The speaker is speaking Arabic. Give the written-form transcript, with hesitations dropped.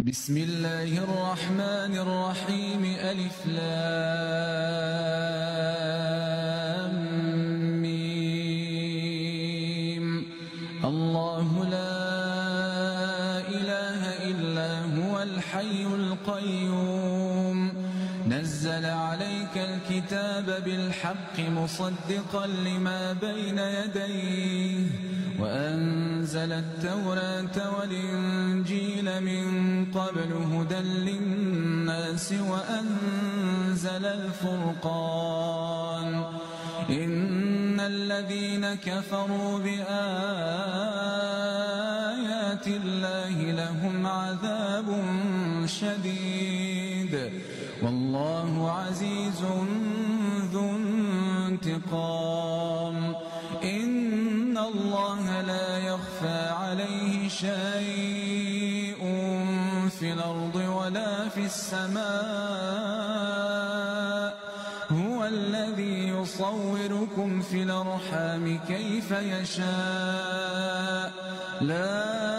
بسم الله الرحمن الرحيم ألف لام ميم. الله لا إله إلا هو الحي القيوم نزل عليك الكتاب بالحق مصدقا لما بين يديه وأنزل التوراة والإنجيل من قبل هدى للناس وأنزل الفرقان إن الذين كفروا بآيات الله لهم عذاب شديد والله عزيز ذو انتقام إن الله لا يخفى عليه شيء في الأرض ولا في السماء هو الذي يصوركم في الأرحام كيف يشاء لا